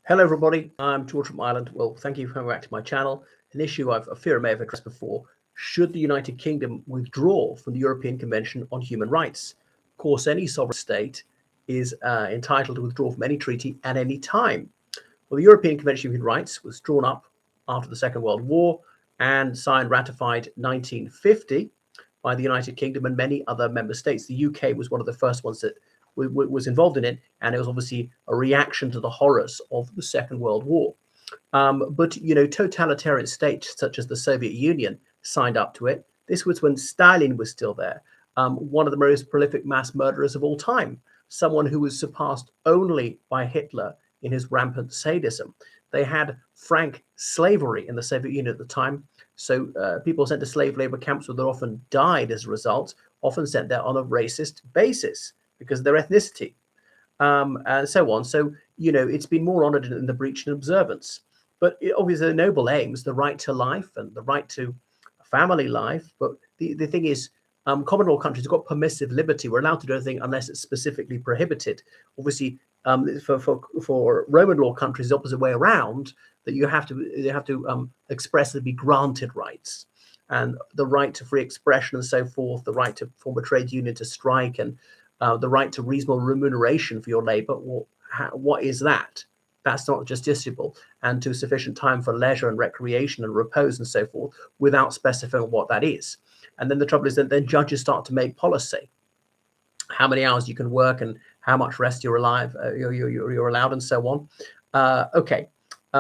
Hello, everybody. I'm George from Ireland. Well, thank you for coming back to my channel. An issue I fear I may have addressed before. Should the United Kingdom withdraw from the European Convention on Human Rights? Of course, any sovereign state is entitled to withdraw from any treaty at any time. Well, the European Convention on Human Rights was drawn up after the Second World War and signed, ratified 1950 by the United Kingdom and many other member states. The UK was one of the first ones that was involved in it, and it was obviously a reaction to the horrors of the Second World War. But totalitarian states such as the Soviet Union signed up to it. This was when Stalin was still there, one of the most prolific mass murderers of all time, someone who was surpassed only by Hitler in his rampant sadism. They had frank slavery in the Soviet Union at the time. So people sent to slave labor camps would often died as a result, often sent there on a racist basis because of their ethnicity, and so on. So, it's been more honored in the breach and observance. But obviously, the noble aims, the right to life and the right to family life. But the thing is, common law countries have got permissive liberty. We're allowed to do anything unless it's specifically prohibited. Obviously, for Roman law countries, the opposite way around, that you have to expressly be granted rights, and the right to free expression and so forth, the right to form a trade union, to strike, and the right to reasonable remuneration for your labor. Well, what is that? That's not justiciable, and to sufficient time for leisure and recreation and repose and so forth, without specifying what that is. And then the trouble is that then judges start to make policy, how many hours you can work and how much rest you're allowed, and so on. Okay.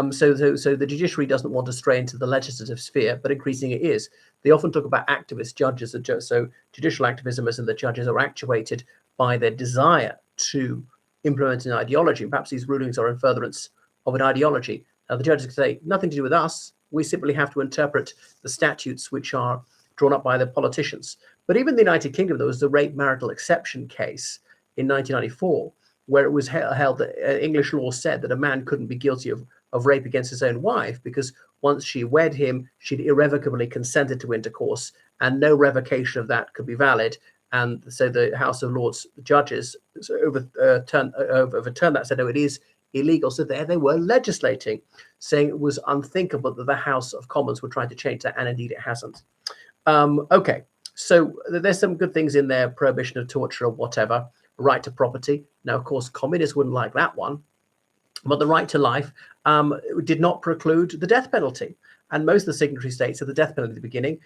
So the judiciary doesn't want to stray into the legislative sphere, but increasingly it is. They often talk about activist judges. So judicial activism is that the judges are actuated by their desire to implement an ideology. And perhaps these rulings are in furtherance of an ideology. Now, the judges can say, nothing to do with us. We simply have to interpret the statutes which are drawn up by the politicians. But even in the United Kingdom, there was the rape marital exception case in 1994, where it was held that English law said that a man couldn't be guilty of rape against his own wife because once she wed him, she'd irrevocably consented to intercourse, and no revocation of that could be valid. And so the House of Lords judges overturned that, said, no, it is illegal. So there they were legislating, saying it was unthinkable that the House of Commons would try to change that, and indeed it hasn't. Okay, so there's some good things in there, prohibition of torture or whatever, right to property. Now, of course, communists wouldn't like that one, but the right to life did not preclude the death penalty. And most of the signatory states had the death penalty at the beginning.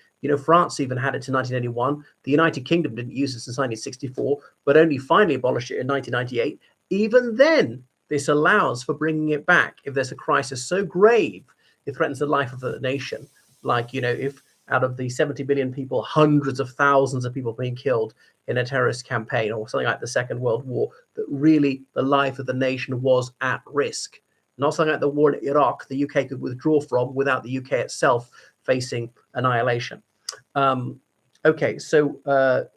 France even had it in 1981. The United Kingdom didn't use it since 1964, but only finally abolished it in 1998. Even then, this allows for bringing it back if there's a crisis so grave it threatens the life of the nation. Like, if out of the 70 million people, hundreds of thousands of people being killed in a terrorist campaign or something like the Second World War, that really the life of the nation was at risk. Not something like the war in Iraq, the UK could withdraw from without the UK itself facing annihilation. Okay, so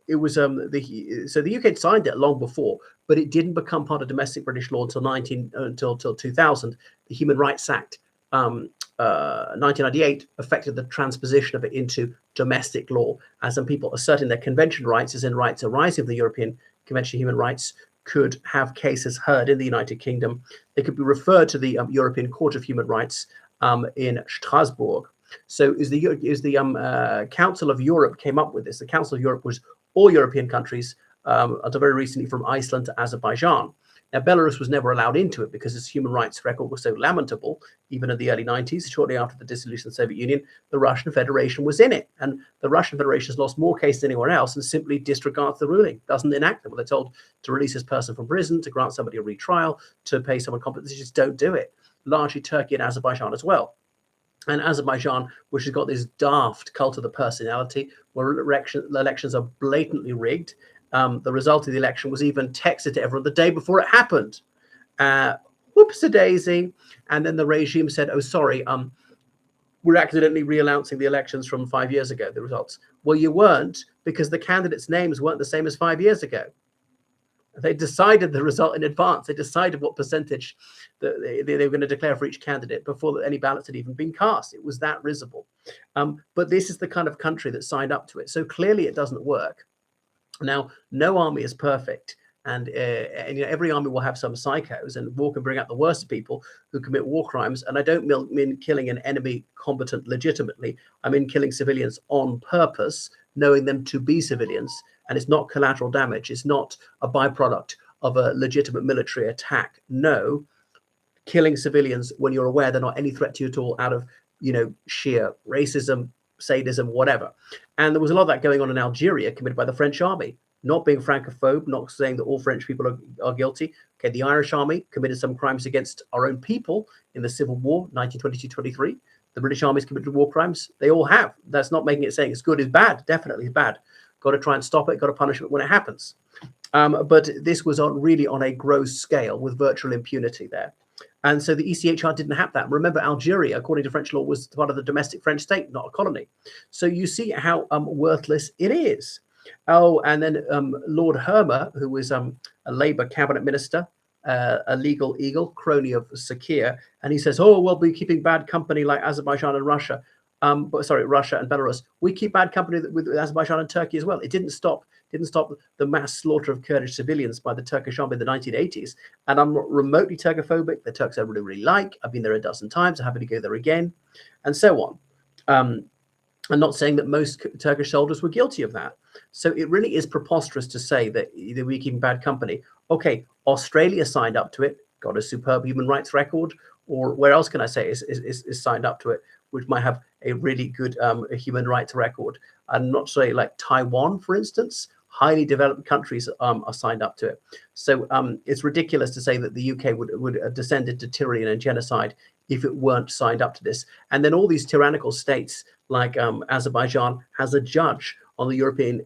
it was the UK signed it long before, but it didn't become part of domestic British law until 2000. The Human Rights Act 1998 affected the transposition of it into domestic law, as some people asserting their convention rights, as in rights arising from the European Convention on Human Rights, could have cases heard in the United Kingdom. They could be referred to the European Court of Human Rights in Strasbourg. So the Council of Europe came up with this. The Council of Europe was all European countries until very recently, from Iceland to Azerbaijan. Now, Belarus was never allowed into it because its human rights record was so lamentable. Even in the early 90s, shortly after the dissolution of the Soviet Union, the Russian Federation was in it. And the Russian Federation has lost more cases than anyone else and simply disregards the ruling, doesn't enact them. Well, they're told to release this person from prison, to grant somebody a retrial, to pay someone compensation. They just don't do it. Largely Turkey and Azerbaijan as well. And Azerbaijan, which has got this daft cult of the personality, where elections are blatantly rigged. The result of the election was even texted to everyone the day before it happened. Whoops-a-daisy. And then the regime said, oh, sorry, we're accidentally re-announcing the elections from 5 years ago, the results. Well, you weren't, because the candidates' names weren't the same as 5 years ago. They decided the result in advance. They decided what percentage that they were going to declare for each candidate before any ballots had even been cast. It was that risible. But this is the kind of country that signed up to it. So clearly it doesn't work. Now, no army is perfect. And every army will have some psychos, and war can bring out the worst of people who commit war crimes. And I don't mean killing an enemy combatant legitimately. I mean killing civilians on purpose, knowing them to be civilians. And it's not collateral damage. It's not a byproduct of a legitimate military attack. No, killing civilians when you're aware they're not any threat to you at all, out of sheer racism, sadism, whatever. And there was a lot of that going on in Algeria, committed by the French army. Not being francophobe, not saying that all French people are guilty. Okay, the Irish army committed some crimes against our own people in the Civil War, 1922-23. The British army's committed war crimes. They all have. That's not making it saying it's good, it's bad. Definitely it's bad. Got to try and stop it. Got to punish it when it happens. But this was really on a gross scale with virtual impunity there. And so the ECHR didn't have that. Remember, Algeria, according to French law, was part of the domestic French state, not a colony. So you see how worthless it is. Oh, and then Lord Hermer, who was a Labour cabinet minister, a legal eagle, crony of Sakir, and he says, "Oh, we'll be keeping bad company like Azerbaijan and Russia." Russia and Belarus. We keep bad company with Azerbaijan and Turkey as well. It didn't stop the mass slaughter of Kurdish civilians by the Turkish army in the 1980s. And I'm not remotely Turkophobic. The Turks I really, really like. I've been there a dozen times. I'm happy to go there again, and so on. I'm not saying that most Turkish soldiers were guilty of that. So it really is preposterous to say that we're keeping bad company. Okay, Australia signed up to it, got a superb human rights record, or where else can I say is signed up to it, which might have a really good human rights record. I'm not saying like Taiwan, for instance, highly developed countries are signed up to it. So it's ridiculous to say that the UK would have descended to tyranny and genocide if it weren't signed up to this. And then all these tyrannical states like Azerbaijan has a judge on the European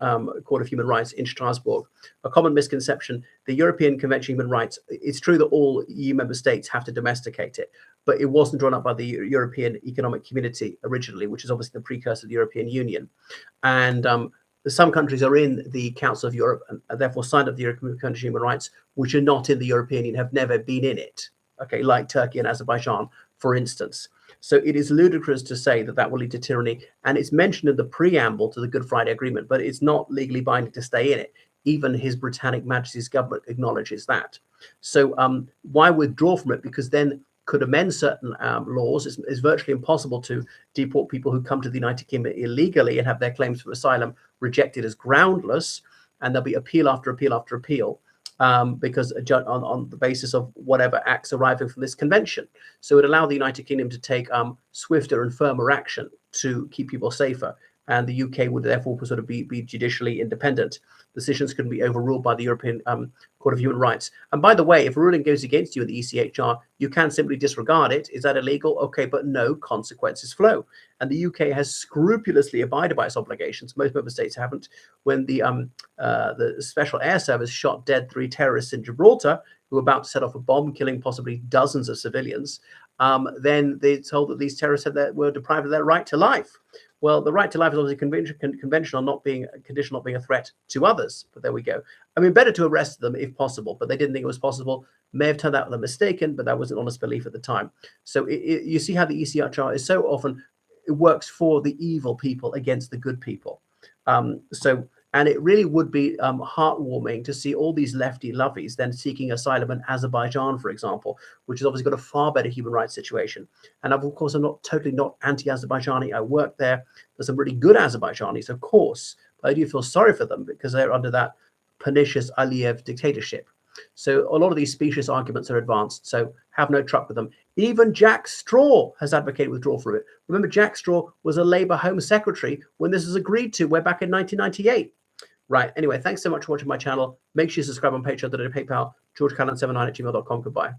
Court of Human Rights in Strasbourg. A common misconception, the European Convention on Human Rights, it's true that all EU member states have to domesticate it, but it wasn't drawn up by the European Economic Community originally, which is obviously the precursor of the European Union. And some countries are in the Council of Europe and therefore signed up the European Convention on Human Rights, which are not in the European Union, have never been in it, okay, like Turkey and Azerbaijan, for instance. So it is ludicrous to say that that will lead to tyranny. And it's mentioned in the preamble to the Good Friday Agreement, but it's not legally binding to stay in it. Even His Britannic Majesty's government acknowledges that. So why withdraw from it? Because then could amend certain laws. It's virtually impossible to deport people who come to the United Kingdom illegally and have their claims for asylum rejected as groundless. And there'll be appeal after appeal after appeal. Because on the basis of whatever acts arriving from this convention. So it allowed the United Kingdom to take swifter and firmer action to keep people safer. And the UK would therefore sort of be judicially independent. Decisions couldn't be overruled by the European Court of Human Rights. And by the way, if a ruling goes against you in the ECHR, you can simply disregard it. Is that illegal? Okay, but no, consequences flow. And the UK has scrupulously abided by its obligations. Most member states haven't. When the Special Air Service shot dead 3 terrorists in Gibraltar who were about to set off a bomb, killing possibly dozens of civilians, then they told that these terrorists were deprived of their right to life. Well, the right to life is obviously conventional, not being conditional, not being a threat to others. But there we go. I mean, better to arrest them if possible, but they didn't think it was possible. May have turned out they're mistaken, but that was an honest belief at the time. So you see how the ECHR is so often, it works for the evil people against the good people. And it really would be heartwarming to see all these lefty lovies then seeking asylum in Azerbaijan, for example, which has obviously got a far better human rights situation. And of course, I'm not anti-Azerbaijani. I work there. There's some really good Azerbaijanis, of course, but I do feel sorry for them because they're under that pernicious Aliyev dictatorship. So a lot of these specious arguments are advanced, so have no truck with them. Even Jack Straw has advocated withdrawal from it. Remember, Jack Straw was a Labour Home Secretary when this was agreed to, way back in 1998. Right. Anyway, thanks so much for watching my channel. Make sure you subscribe on Patreon, PayPal, georgecallan79@gmail.com. Goodbye.